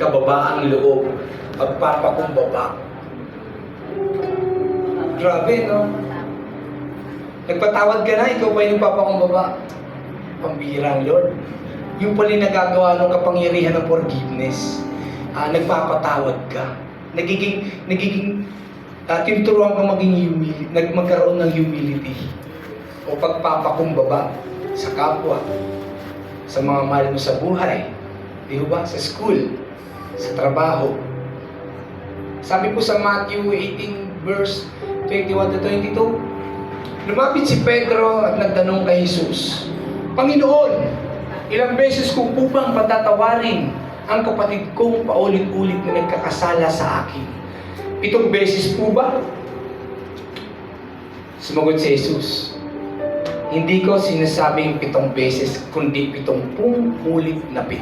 kababaang loob, pagpapakumbaba. Grabe, no? Nagpatawad ka na, ikaw pa yung nagpapakumbaba. Pambihirang Lord. Yung pala yung nagagawa ng kapangyarihan ng forgiveness. Nagpapatawad ka. Tinuturuan kang magkaroon ng humility o pagpapakumbaba sa kapwa, sa mga mahal mo sa buhay, di ba? Sa school, sa trabaho. Sabi po sa Matthew 18 verse 21 to 22, lumapit si Pedro at nagtanong kay Jesus, Panginoon, ilang beses ko po bang patatawarin ang kapatid kong paulit-ulit na nagkakasala sa akin? 7 beses po ba? Sumagot si Jesus, hindi ko sinasabing 7 beses, kundi 70 ulit na 7.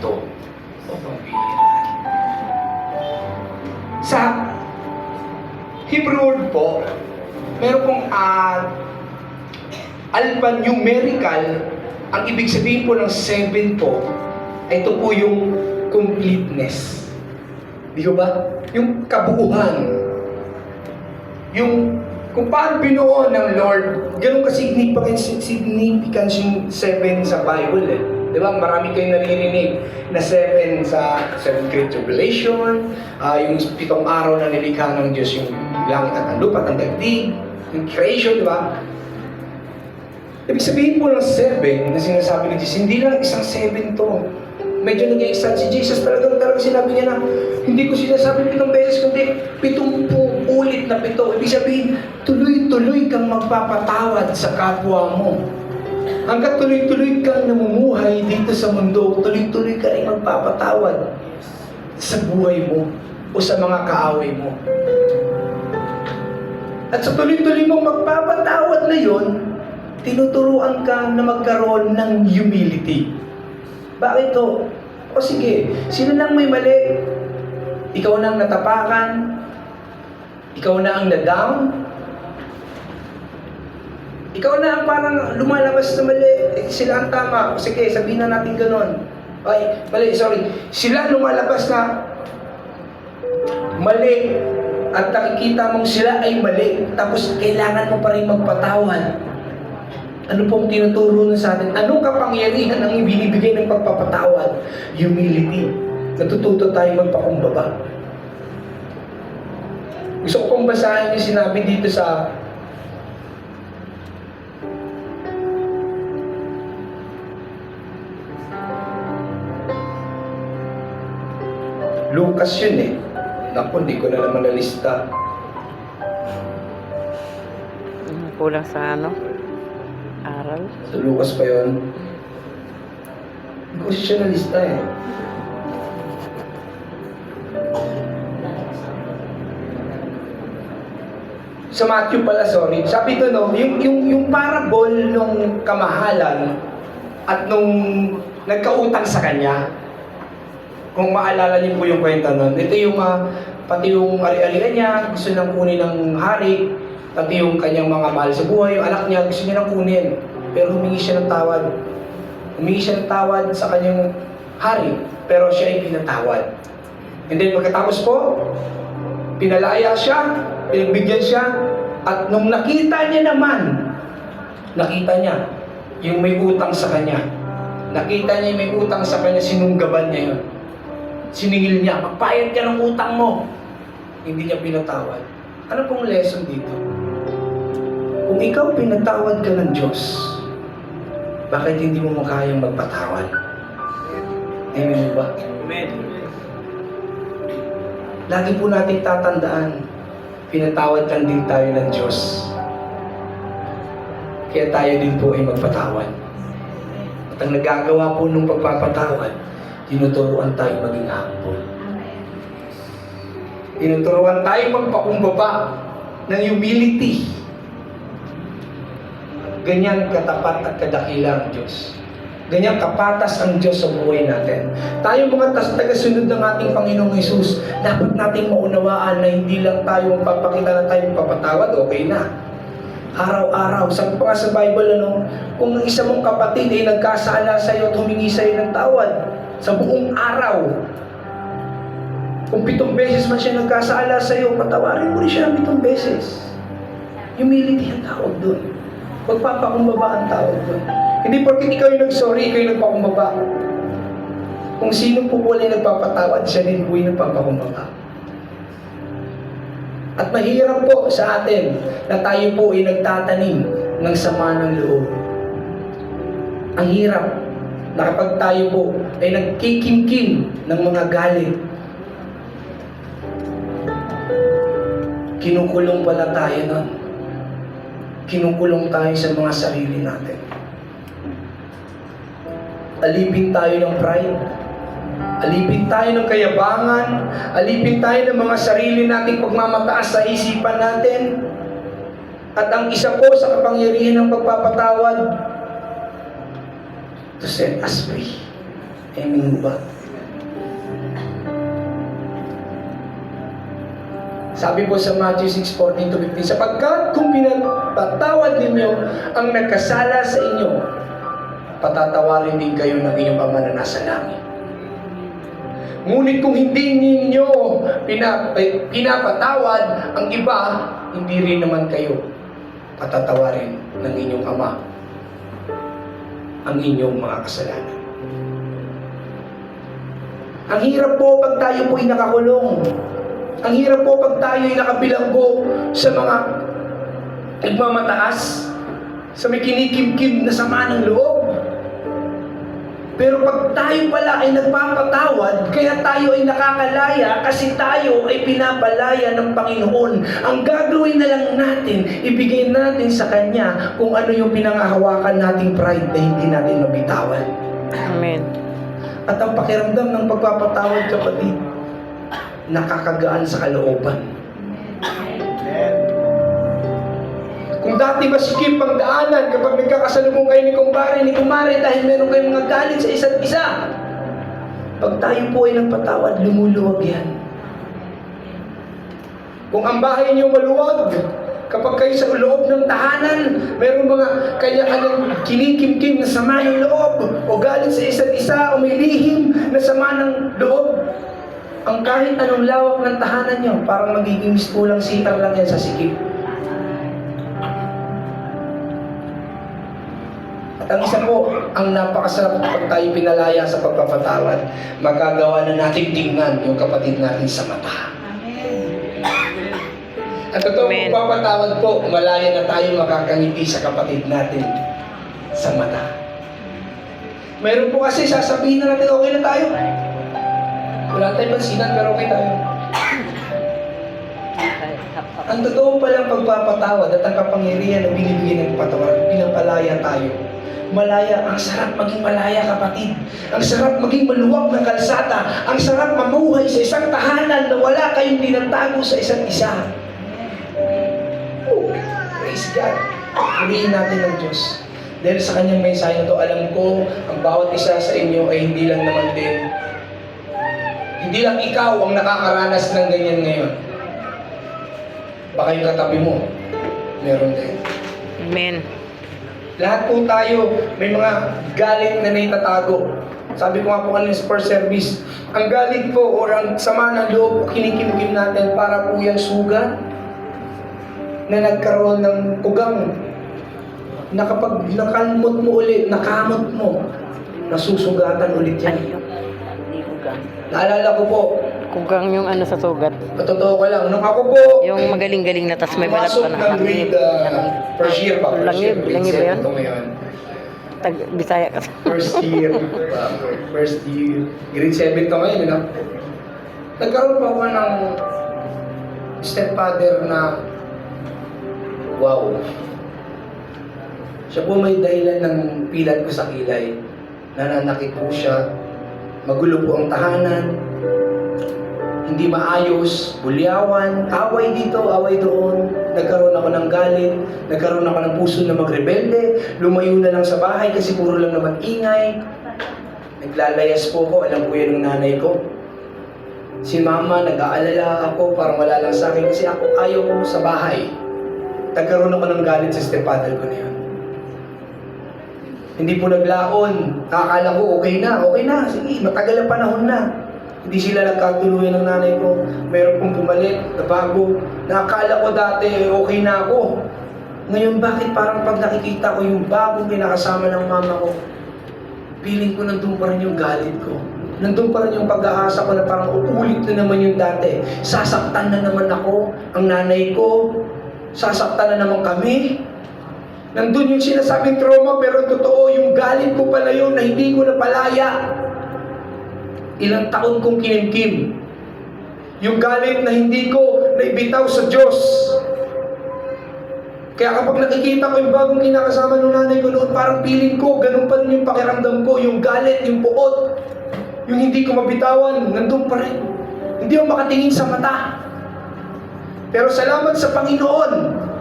O pambihira. Sa Hebrew word po, meron pong alphanumerical, ang ibig sabihin po ng 7 po, ito po yung completeness. Di ba? Yung kabuuhan. Yung kung paano binuo ng Lord, ganun ka-significance yung 7 sa Bible eh. Di ba? Marami kayong naririnig na 7 sa 7 Great Tribulation, yung 7 araw na nilikha ng Diyos, yung langit at ang lupa at ang daigdig, yung creation, di ba? Ibig sabihin po ng 7 na sinasabi ng Diyos, hindi lang isang 7 to. Medyo nag-i-extend si Jesus, talagang sinabi niya na, hindi ko sinasabi 7 beses, kundi 70 ulit na 7. Ibig sabihin, tuloy-tuloy kang magpapatawad sa kapwa mo. Hanggat tuloy-tuloy kang namumuhay dito sa mundo, tuloy-tuloy ka rin magpapatawad sa buhay mo o sa mga kaaway mo. At sa tuloy-tuloy mong magpapatawad na yon, tinuturuan ka na magkaroon ng humility. Bakit to? O sige, sino nang may mali? Ikaw na ang natapakan? Ikaw na ang na-down? Ikaw na ang parang lumalabas na mali? Sila ang tama. O sige, sabihin na natin ganon. Ay, mali, sorry. Sila lumalabas na mali at nakikita mong sila ay mali. Tapos kailangan mo pa rin magpatawad. Ano pong tinuturo na sa atin? Anong kapangyarihan ang ibinibigay ng pagpapatawad? Humility. Natututo tayo magpakumbaba. Gusto ko pong basahin yung sinabi dito sa Lucas yun eh. Naku, hindi ko na naman nalista. Kulang sa aral. Sa Lucas pa yun. Hindi ko siya nalista eh. Sa Matthew pala, sorry. Sabi ko no, yung parable nung kamahalan at nung nagkautang sa kanya, kung maalala niyo po yung kwento nun, ito yung pati yung ari-arian niya, gusto nang kunin ng hari, pati yung kanyang mga mahal sa buhay, yung anak niya, gusto niya nang kunin. Pero humingi siya ng tawad. Humingi siya ng tawad sa kanyang hari, pero siya ay pinatawad. And then pagkatapos po, pinalaya siya, pinagbigyan siya, at nung nakita niya naman, nakita niya yung may utang sa kanya. Nakita niya yung may utang sa kanya, sinunggaban niya yun. Siningil niya, magbayad ka ng utang mo. Hindi niya pinatawad. Ano pong lesson dito? Kung ikaw pinatawad ka ng Diyos, bakit hindi mo makayang magpatawad? Amen ba? Amen. Lagi po natin tatandaan, pinatawad lang din tayo ng Diyos. Kaya tayo din po ay magpatawad. At ang nagagawa po nung pagpapatawad, tinuturuan tayo maging humble. Tinuturuan tayo magpakumbaba ng humility. Ganyan katapat at kadakila ang Diyos. Ganyan kapatas ang Diyos sa buhay natin. Tayo mga tagasunod ng ating Panginoong Hesus, dapat nating maunawaan na hindi lang tayo magpapakita na tayo magpapatawad, okay na. Araw-araw, sabi pa nga sa Bible, kung ang isa mong kapatid ay nagkasala sa iyo at humingi sa iyo ng tawad, sa buong araw, Kung 7 beses man siya nagkasala sa'yo, patawarin mo rin siya ng 7 beses. Humility ang tawag doon. Pagpapakumbaba ang tawag doon. Hindi porket ikaw yung nag-sorry, ikaw yung nagpakumbaba. Kung sino po po ay nagpapatawad, siya din po yung nagpapakumbaba. At mahirap po sa atin na tayo po ay nagtatanim ng sama ng loob. Ang hirap na kapag tayo po ay nagkikimkim ng mga galit, kinukulong pala tayo nun. Kinukulong tayo sa mga sarili natin. Alipin tayo ng pride. Alipin tayo ng kayabangan. Alipin tayo ng mga sarili nating pagmamataas sa isipan natin. At ang isa po sa kapangyarihan ng pagpapatawad, to set us free. Amen ba? Sabi po sa Matthew 6:14-15, sapagkat kung pinagpatawad ninyo ang nagkasala sa inyo, patatawarin din kayo ng inyong Ama na nasa langit. Ngunit kung hindi ninyo pinapatawad ang iba, hindi rin naman kayo patatawarin ng inyong Ama ang inyong mga kasalanan. Ang hirap po pag tayo po'y nakakulong. Ang hirap po pag tayo ay nakabilanggo sa mga nagmamataas, sa may kinikimkim na sama ng loob. Pero pag tayo pala ay nagpapatawad, kaya tayo ay nakakalaya kasi tayo ay pinapalaya ng Panginoon. Ang gagawin na lang natin, ibigay natin sa Kanya kung ano yung pinangahawakan nating pride na hindi natin mabitawan. Amen. At ang pakiramdam ng pagpapatawad, kapatid, nakakagaan sa kalooban. Kung dati masikip ang daanan kapag nagkakasalubong kayo ni kumpare, ni kumare dahil meron kayong mga galit sa isa't isa, pag tayo po ay nagpatawad, lumuluwag yan. Kung ang bahay niyo maluwag, kapag kayo sa loob ng tahanan, meron mga kanya-kanyang kinikimkim na sama ng loob, o galit sa isa't isa, o may lihim na sama ng loob, ang kahit anong lawak ng tahanan nyo, parang magiging mistulang sitar lang yan sa sikip. At ang isa po, ang napakasarap pag tayo pinalaya sa pagpapatawad, magagawa na natin tingnan yung kapatid natin sa mata. At totoo, pagpapatawad po, malaya na tayo makakangiti sa kapatid natin sa mata. Mayroon po kasi sasabihin na natin, okay na tayo. Wala tayong pansinan, pero okay tayo. Ang totoo palang pagpapatawad at ang kapangyarihan na binibigyan ng patawad, pinapalaya tayo. Malaya, ang sarap maging malaya, kapatid. Ang sarap maging maluwag na kalsada. Ang sarap mamuhay sa isang tahanan na wala kayong tinatago sa isa't isa. Oh, praise God. Purihin natin ng Diyos. Dahil sa kanyang mensahe na to, alam ko, ang bawat isa sa inyo ay hindi lang naman din. Hindi lang ikaw ang nakakaranas ng ganyan ngayon. Baka yung katabi mo, meron din. Amen. Lahat po tayo, may mga galit na naitatago. Sabi ko nga po kanina sa first service, ang galit po o ang sama ng loob, kinikimkim natin para po yung sugat na nagkaroon ng ugang na kapag nakalmot mo ulit, nakamot mo, nasusugatan ulit yan. Hindi kugang. Naalala ko po, Kugang yung ano sa sugat. patotoo ko lang, nung ako po, Yung magaling-galing na, tas may balat pumasok pa na. ng grade first year pa. Langib ba yun? Ito ngayon. Bisaya ka. First year, grade 7 to ngayon, no? Nagkaroon pa ako ng stepfather na wow. Siya po may dahilan ng pilat ko sa kilay. Nananakit po siya. Magulo po ang tahanan. Hindi maayos, bulyawan, away dito, away doon. Nagkaroon ako ng galit, nagkaroon ako ng puso na magrebelde, lumayo na lang sa bahay kasi puro lang naman ingay. Naglalayas po ko, alam po yan ng nanay ko. Si mama, nag-aalala ako, parang wala lang sa akin kasi ako ayaw ko sa bahay. Nagkaroon ako ng galit sa stepfather ko na yun. Hindi po naglaon, akala ko okay na, sige, matagal ang panahon na. Hindi sila nagkatuluyan ng nanay ko. Meron pong pumalit na bago. Nakakala ko dati okay na ako. Ngayon bakit parang pag nakikita ko yung bagong kinakasama ng mama ko, feeling ko nandun pa rin yung galit ko. Nandun pa rin yung pag-aasa ko na parang uulit na naman yung dati. Sasaktan na naman ako, ang nanay ko. Sasaktan na naman kami. Nandun yung sinasabing trauma, pero totoo, yung galit ko pala yun na hindi ko napalaya. Ilang taon kong kinimkim. Yung galit na hindi ko naibitaw sa Diyos. Kaya kapag nakikita ko yung bagong kinakasama ng nanay ko noon, parang feeling ko, ganun pa rin yung pakiramdam ko, yung galit, yung puot, yung hindi ko mabitawan, nandun pa rin. Hindi ako makatingin sa mata. Pero salamat sa Panginoon,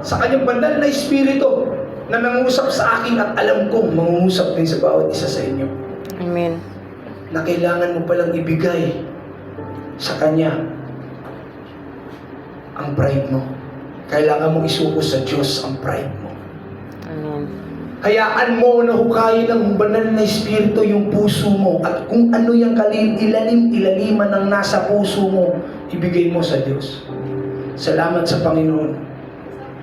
sa kanyang banal na Espiritu, na nangusap sa akin at alam kong mangungusap din sa bawat isa sa inyo. Amen. Na kailangan mo palang ibigay sa Kanya ang pride mo. Kailangan mo isuko sa Diyos ang pride mo. Amen. Hayaan mo na hukayin ng banal na Espiritu yung puso mo at kung ano yung ilaliman ng nasa puso mo, ibigay mo sa Diyos. Salamat sa Panginoon.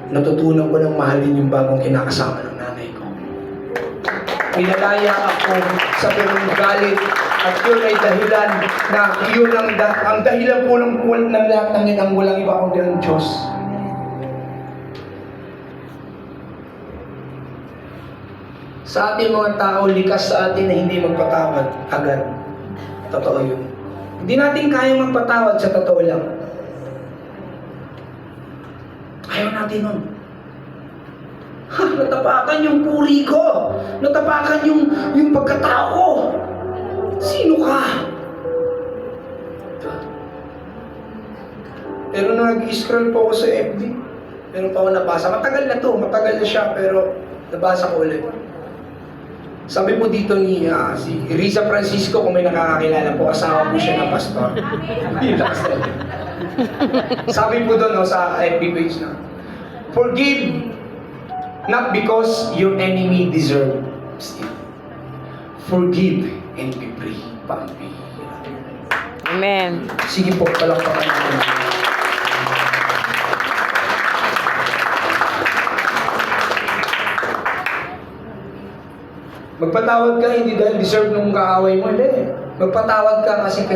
Natutunan ko ng mahalin yung bagong kinakasama ng nanay ko. Pinalaya ako sa ganung galit at yun ay dahilan na yun ang dahilan po ng lahat ng yan ang walang iba kundi ang Diyos. Sa ating mga tao, likas sa atin na hindi magpatawad agad. Totoo yun. Hindi natin kayang magpatawad sa totoo lang. Ayaw natin nun. Natapakan yung puri ko. Natapakan yung pagkatao ko. Sino ka? Pero nung nag-scroll po ako sa FB, meron pa ako nabasa. Matagal na to, matagal na siya, pero nabasa ko ulit. Sabi po dito ni si Riza Francisco, kung may nakakakilala po, asawa po siya ng pastor. Sabi po doon sa FB page na, forgive not because your enemy deserves it. Forgive and be free. Pampira. Amen. Sige po, palakpakan natin. Magpatawad ka hindi dahil deserve nung kaaway mo. Hindi. Magpatawad ka kasi kailangan